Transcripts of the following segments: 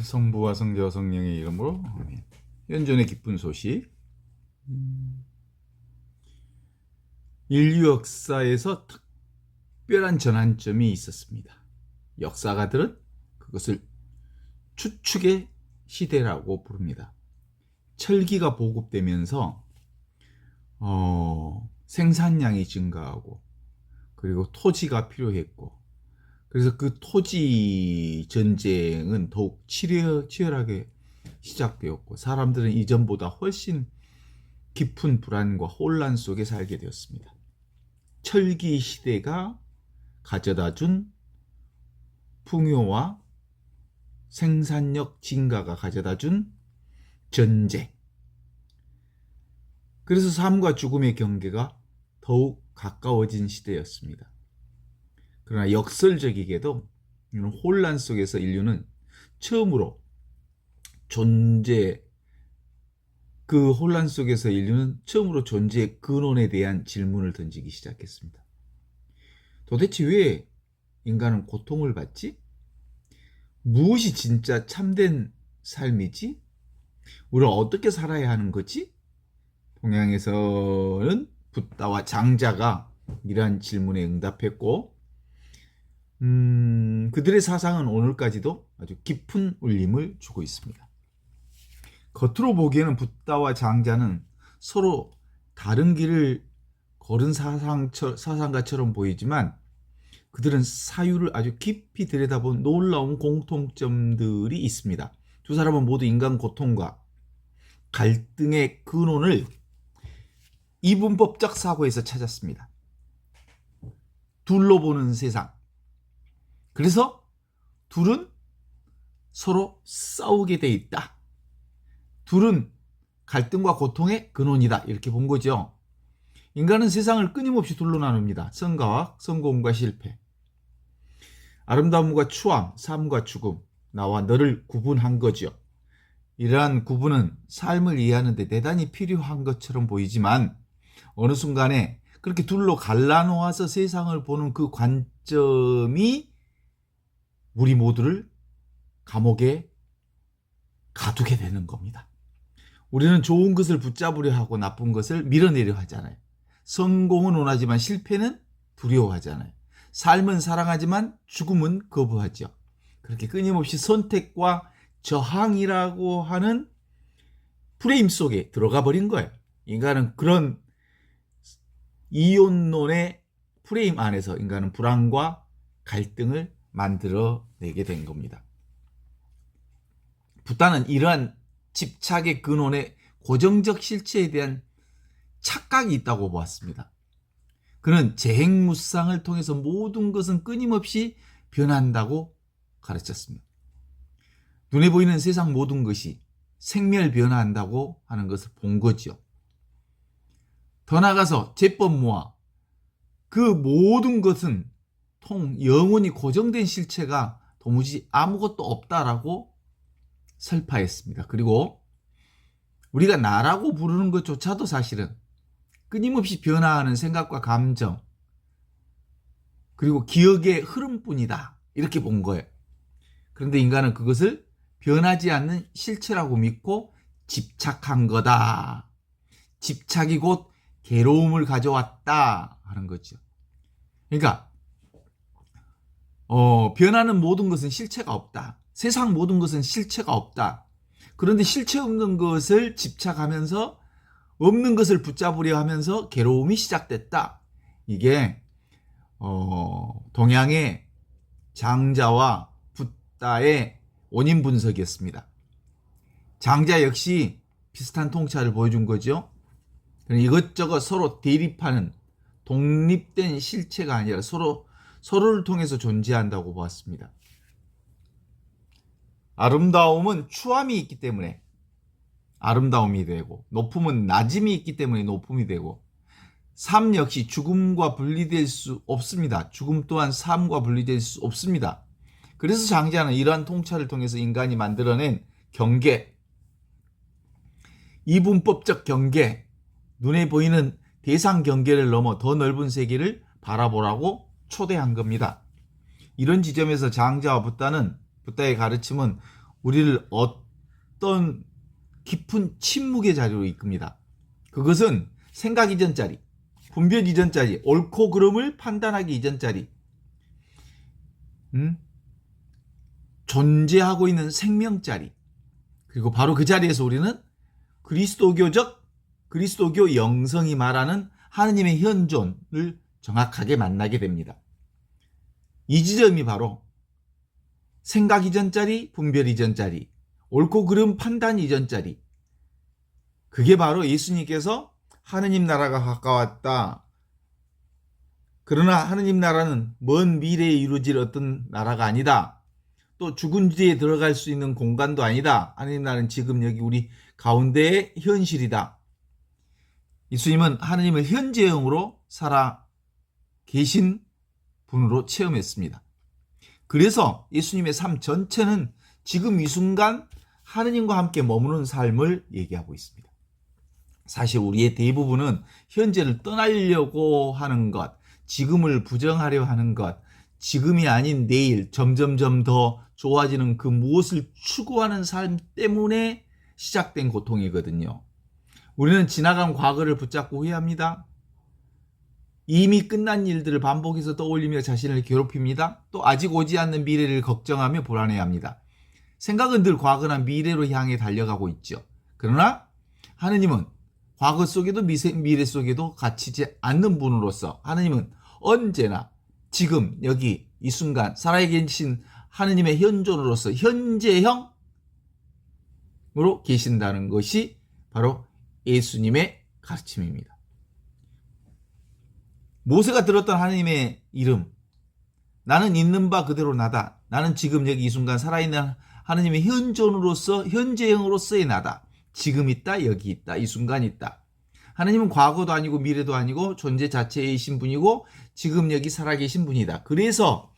성부와 성자와 성령의 이름으로 아멘. 연전의 기쁜 소식. 인류 역사에서 특별한 전환점이 있었습니다. 역사가들은 그것을 추축의 시대라고 부릅니다. 철기가 보급되면서 생산량이 증가하고, 그리고 토지가 필요했고, 그래서 그 토지 전쟁은 더욱 치열하게 시작되었고, 사람들은 이전보다 훨씬 깊은 불안과 혼란 속에 살게 되었습니다. 철기 시대가 가져다준 풍요와 생산력 증가가 가져다준 전쟁. 그래서 삶과 죽음의 경계가 더욱 가까워진 시대였습니다. 그러나 역설적이게도 이런 혼란 속에서 인류는 처음으로 그 혼란 속에서 인류는 처음으로 존재의 근원에 대한 질문을 던지기 시작했습니다. 도대체 왜 인간은 고통을 받지? 무엇이 진짜 참된 삶이지? 우리는 어떻게 살아야 하는 거지? 동양에서는 붓다와 장자가 이러한 질문에 응답했고, 그들의 사상은 오늘까지도 아주 깊은 울림을 주고 있습니다. 겉으로 보기에는 붓다와 장자는 서로 다른 길을 걸은 사상가처럼 보이지만, 그들은 사유를 아주 깊이 들여다본 놀라운 공통점들이 있습니다. 두 사람은 모두 인간 고통과 갈등의 근원을 이분법적 사고에서 찾았습니다. 둘로 보는 세상. 그래서 둘은 서로 싸우게 돼 있다. 둘은 갈등과 고통의 근원이다. 이렇게 본 거죠. 인간은 세상을 끊임없이 둘로 나눕니다. 성과와 성공과 실패, 아름다움과 추함, 삶과 죽음, 나와 너를 구분한 거죠. 이러한 구분은 삶을 이해하는 데 대단히 필요한 것처럼 보이지만, 어느 순간에 그렇게 둘로 갈라놓아서 세상을 보는 그 관점이 우리 모두를 감옥에 가두게 되는 겁니다. 우리는 좋은 것을 붙잡으려 하고 나쁜 것을 밀어내려 하잖아요. 성공은 원하지만 실패는 두려워하잖아요. 삶은 사랑하지만 죽음은 거부하죠. 그렇게 끊임없이 선택과 저항이라고 하는 프레임 속에 들어가 버린 거예요. 인간은 그런 이혼론의 프레임 안에서 인간은 불안과 갈등을 만들어내게 된 겁니다. 붓다는 이러한 집착의 근원에 고정적 실체에 대한 착각이 있다고 보았습니다. 그는 재행무상을 통해서 모든 것은 끊임없이 변한다고 가르쳤습니다. 눈에 보이는 세상 모든 것이 생멸변화한다고 하는 것을 본 거죠. 더 나아가서 제법모아 그 모든 것은 영원히 고정된 실체가 도무지 아무것도 없다라고 설파했습니다. 그리고 우리가 나라고 부르는 것조차도 사실은 끊임없이 변화하는 생각과 감정, 그리고 기억의 흐름뿐이다. 이렇게 본 거예요. 그런데 인간은 그것을 변하지 않는 실체라고 믿고 집착한 거다. 집착이 곧 괴로움을 가져왔다 하는 거죠. 그러니까 변하는 모든 것은 실체가 없다. 세상 모든 것은 실체가 없다. 그런데 실체 없는 것을 집착하면서 없는 것을 붙잡으려 하면서 괴로움이 시작됐다. 이게 동양의 장자와 붓다의 원인 분석이었습니다. 장자 역시 비슷한 통찰을 보여준 거죠. 이것저것 서로 대립하는 독립된 실체가 아니라 서로를 통해서 존재한다고 보았습니다. 아름다움은 추함이 있기 때문에 아름다움이 되고, 높음은 낮음이 있기 때문에 높음이 되고, 삶 역시 죽음과 분리될 수 없습니다. 죽음 또한 삶과 분리될 수 없습니다. 그래서 장자는 이러한 통찰을 통해서 인간이 만들어낸 경계, 이분법적 경계, 눈에 보이는 대상 경계를 넘어 더 넓은 세계를 바라보라고 초대한 겁니다. 이런 지점에서 장자와 붓다의 가르침은 우리를 어떤 깊은 침묵의 자리로 이끕니다. 그것은 생각 이전 자리, 분별 이전 자리, 옳고 그름을 판단하기 이전 자리, 존재하고 있는 생명 자리, 그리고 바로 그 자리에서 우리는 그리스도교 영성이 말하는 하느님의 현존을 정확하게 만나게 됩니다. 이 지점이 바로 생각 이전 자리, 분별 이전 자리, 옳고 그름 판단 이전 자리. 그게 바로 예수님께서 하느님 나라가 가까웠다. 그러나 하느님 나라는 먼 미래에 이루어질 어떤 나라가 아니다. 또 죽은 뒤에 들어갈 수 있는 공간도 아니다. 하느님 나라는 지금 여기 우리 가운데의 현실이다. 예수님은 하느님을 현재형으로 살아 계신 분으로 체험했습니다. 그래서 예수님의 삶 전체는 지금 이 순간 하느님과 함께 머무는 삶을 얘기하고 있습니다. 사실 우리의 대부분은 현재를 떠나려고 하는 것, 지금을 부정하려 하는 것, 지금이 아닌 내일 점점점 더 좋아지는 그 무엇을 추구하는 삶 때문에 시작된 고통이거든요. 우리는 지나간 과거를 붙잡고 후회합니다. 이미 끝난 일들을 반복해서 떠올리며 자신을 괴롭힙니다. 또 아직 오지 않는 미래를 걱정하며 불안해합니다. 생각은 늘 과거나 미래로 향해 달려가고 있죠. 그러나 하느님은 과거 속에도 미래 속에도 갇히지 않는 분으로서 하느님은 언제나 지금 여기 이 순간 살아계신 하느님의 현존으로서 현재형으로 계신다는 것이 바로 예수님의 가르침입니다. 모세가 들었던 하느님의 이름, 나는 있는 바 그대로 나다. 나는 지금 여기 이 순간 살아있는 하느님의 현존으로서 현재형으로서의 나다. 지금 있다, 여기 있다, 이 순간 있다. 하느님은 과거도 아니고 미래도 아니고 존재 자체이신 분이고 지금 여기 살아계신 분이다. 그래서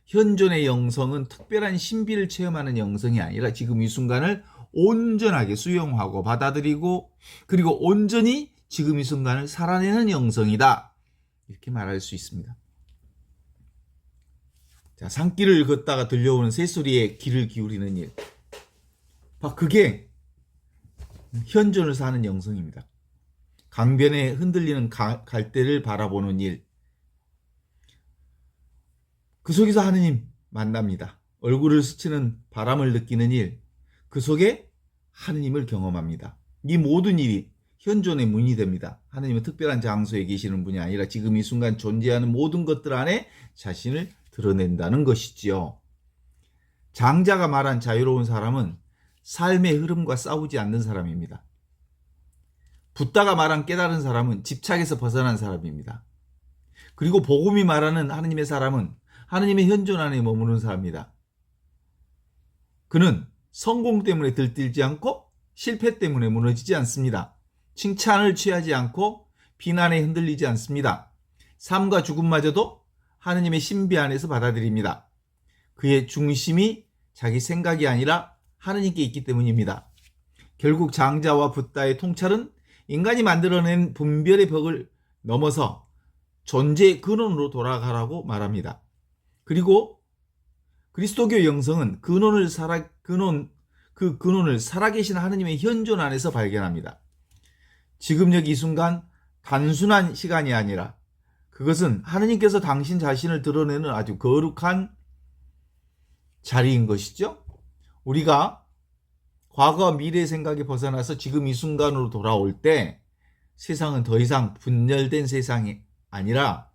현존의 영성은 특별한 신비를 체험하는 영성이 아니라 지금 이 순간을 온전하게 수용하고 받아들이고 그리고 온전히 지금 이 순간을 살아내는 영성이다. 이렇게 말할 수 있습니다. 자, 산길을 걷다가 들려오는 새소리에 귀를 기울이는 일. 그게 현존을 사는 영성입니다. 강변에 흔들리는 갈대를 바라보는 일. 그 속에서 하느님 만납니다. 얼굴을 스치는 바람을 느끼는 일. 그 속에 하느님을 경험합니다. 이 모든 일이 현존의 문이 됩니다. 하느님은 특별한 장소에 계시는 분이 아니라 지금 이 순간 존재하는 모든 것들 안에 자신을 드러낸다는 것이지요. 장자가 말한 자유로운 사람은 삶의 흐름과 싸우지 않는 사람입니다. 붓다가 말한 깨달은 사람은 집착에서 벗어난 사람입니다. 그리고 복음이 말하는 하느님의 사람은 하느님의 현존 안에 머무는 사람입니다. 그는 성공 때문에 들뜨지 않고 실패 때문에 무너지지 않습니다. 칭찬을 취하지 않고 비난에 흔들리지 않습니다. 삶과 죽음마저도 하느님의 신비 안에서 받아들입니다. 그의 중심이 자기 생각이 아니라 하느님께 있기 때문입니다. 결국 장자와 붓다의 통찰은 인간이 만들어낸 분별의 벽을 넘어서 존재의 근원으로 돌아가라고 말합니다. 그리고 그리스도교 영성은 그 근원을 살아계신 하느님의 현존 안에서 발견합니다. 지금 여기 이 순간 단순한 시간이 아니라 그것은 하느님께서 당신 자신을 드러내는 아주 거룩한 자리인 것이죠. 우리가 과거와 미래의 생각에 벗어나서 지금 이 순간으로 돌아올 때 세상은 더 이상 분열된 세상이 아니라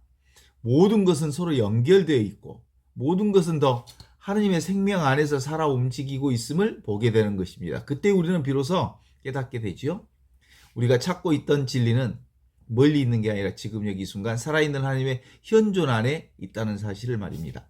모든 것은 서로 연결되어 있고 모든 것은 더 하느님의 생명 안에서 살아 움직이고 있음을 보게 되는 것입니다. 그때 우리는 비로소 깨닫게 되지요. 우리가 찾고 있던 진리는 멀리 있는 게 아니라 지금 여기 이 순간 살아있는 하나님의 현존 안에 있다는 사실을 말입니다.